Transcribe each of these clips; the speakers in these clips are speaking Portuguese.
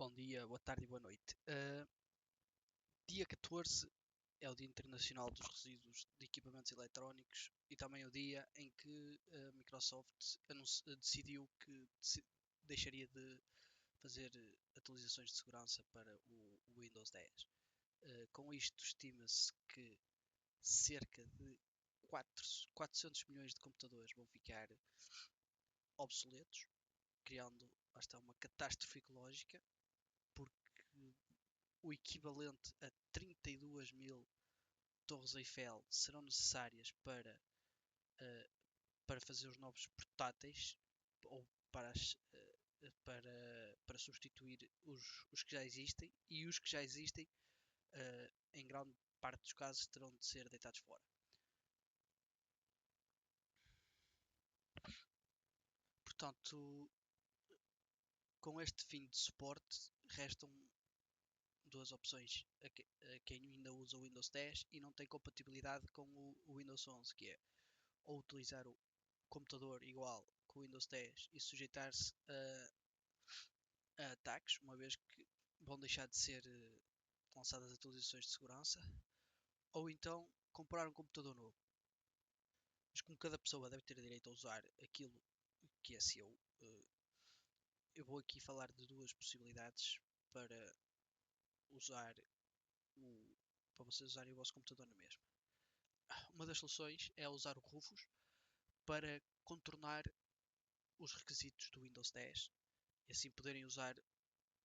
Bom dia, boa tarde e boa noite. Dia 14 é o Dia Internacional dos Resíduos de Equipamentos Eletrónicos e também o dia em que a Microsoft decidiu que deixaria de fazer atualizações de segurança para o Windows 10. Com isto, estima-se que cerca de 400 milhões de computadores vão ficar obsoletos, criando hasta uma catástrofe ecológica, porque o equivalente a 32 mil torres Eiffel serão necessárias para fazer os novos portáteis ou para substituir os que já existem, e os que já existem, em grande parte dos casos, terão de ser deitados fora. Portanto, com este fim de suporte, restam duas opções a quem ainda usa o Windows 10 e não tem compatibilidade com o Windows 11, que é ou utilizar o computador igual com o Windows 10 e sujeitar-se a ataques, uma vez que vão deixar de ser lançadas atualizações de segurança, ou então comprar um computador novo. Mas como cada pessoa deve ter direito a usar aquilo que é seu, eu vou aqui falar de duas possibilidades para usar o, para vocês usarem o vosso computador na mesma. Uma das soluções é usar o Rufus para contornar os requisitos do Windows 10 e assim poderem usar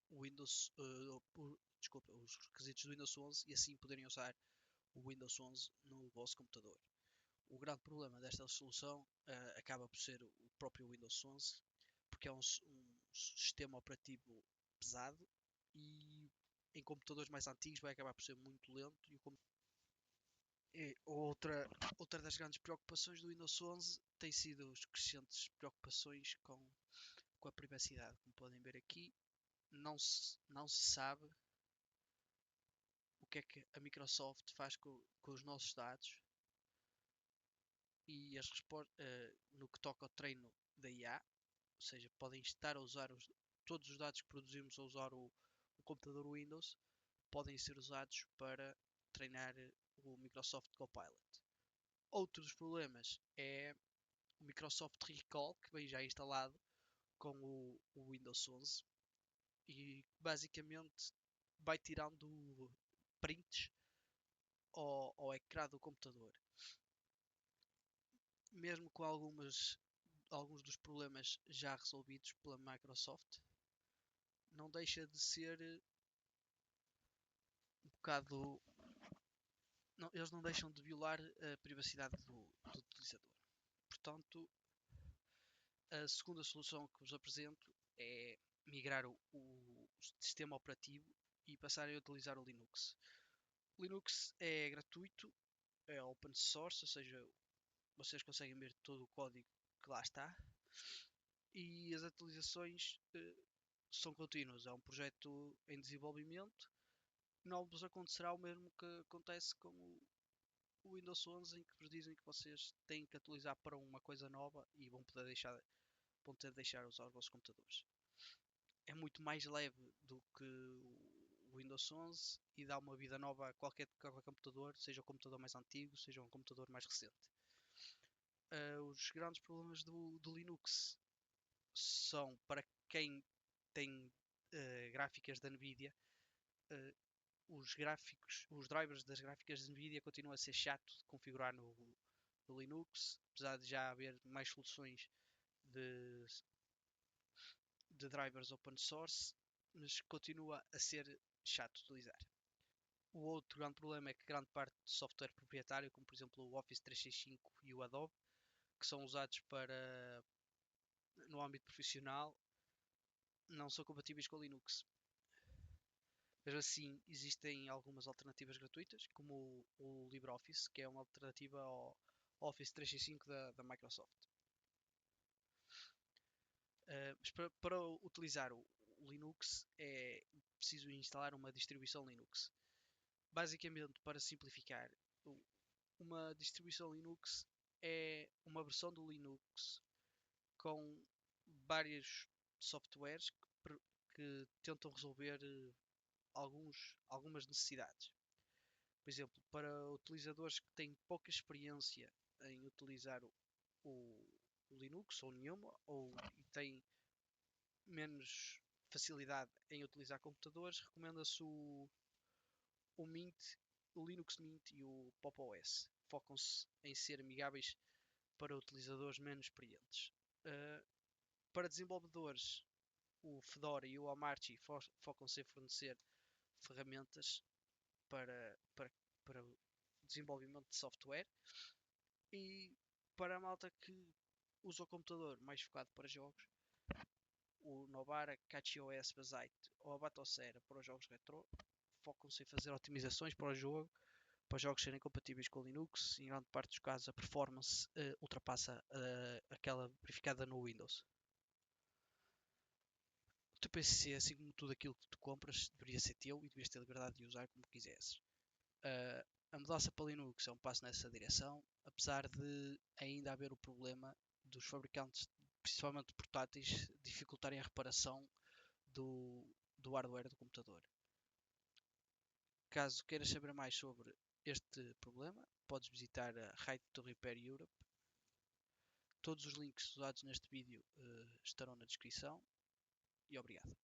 o Windows, desculpa, os requisitos do Windows 11 e assim poderem usar o Windows 11 no vosso computador. O grande problema desta solução acaba por ser o próprio Windows 11, porque é um sistema operativo pesado e em computadores mais antigos vai acabar por ser muito lento. E outra das grandes preocupações do Windows 11 tem sido as crescentes preocupações com a privacidade. Como podem ver aqui, não se sabe o que é que a Microsoft faz com os nossos dados e no que toca ao treino da IA, ou seja, podem estar a usar todos os dados que produzimos a usar o computador Windows, podem ser usados para treinar o Microsoft Copilot. Outro dos problemas é o Microsoft Recall, que vem já instalado com o Windows 11 e basicamente vai tirando prints ao ecrã do computador. Mesmo com alguns dos problemas já resolvidos pela Microsoft, não deixa de ser um bocado. Não, eles não deixam de violar a privacidade do utilizador. Portanto, a segunda solução que vos apresento é migrar o sistema operativo e passarem a utilizar o Linux. O Linux é gratuito, é open source, ou seja, vocês conseguem ver todo o código que lá está e as atualizações são contínuas. É um projeto em desenvolvimento. Não vos acontecerá o mesmo que acontece com o Windows 11, em que vos dizem que vocês têm que atualizar para uma coisa nova e vão ter de deixar usar os vossos computadores. É muito mais leve do que o Windows 11 e dá uma vida nova a qualquer computador, seja o computador mais antigo, seja um computador mais recente. Os grandes problemas do Linux são para quem tem gráficas da Nvidia. Os drivers das gráficas da Nvidia continuam a ser chato de configurar no Linux, apesar de já haver mais soluções de, de drivers open source, mas continua a ser chato de utilizar. O outro grande problema é que grande parte do software proprietário, como por exemplo o Office 365 e o Adobe, que são usados no âmbito profissional, não são compatíveis com o Linux. Mas assim, existem algumas alternativas gratuitas, como o LibreOffice, que é uma alternativa ao Office 365 da Microsoft. Mas para utilizar o Linux é preciso instalar uma distribuição Linux. Basicamente, para simplificar, uma distribuição Linux é uma versão do Linux com vários softwares que tentam resolver algumas necessidades. Por exemplo, para utilizadores que têm pouca experiência em utilizar o Linux ou nenhuma, ou e têm menos facilidade em utilizar computadores, recomenda-se o Mint, o Linux Mint e o Pop! OS. Focam-se em ser amigáveis para utilizadores menos experientes. Para desenvolvedores, o Fedora e o Amarchi focam-se em fornecer ferramentas para o desenvolvimento de software. E para a malta que usa o computador mais focado para jogos, o Novara, CatchOS, Basite ou a Batocera para os jogos retro focam-se em fazer otimizações para o jogo, para os jogos serem compatíveis com o Linux e em grande parte dos casos a performance ultrapassa aquela verificada no Windows. O teu PC, assim como tudo aquilo que tu compras, deveria ser teu e devias ter liberdade de usar como quisesses. A mudança para Linux é um passo nessa direção, apesar de ainda haver o problema dos fabricantes, principalmente portáteis, dificultarem a reparação do hardware do computador. Caso queiras saber mais sobre este problema, podes visitar a Right to Repair Europe. Todos os links usados neste vídeo estarão na descrição e obrigado.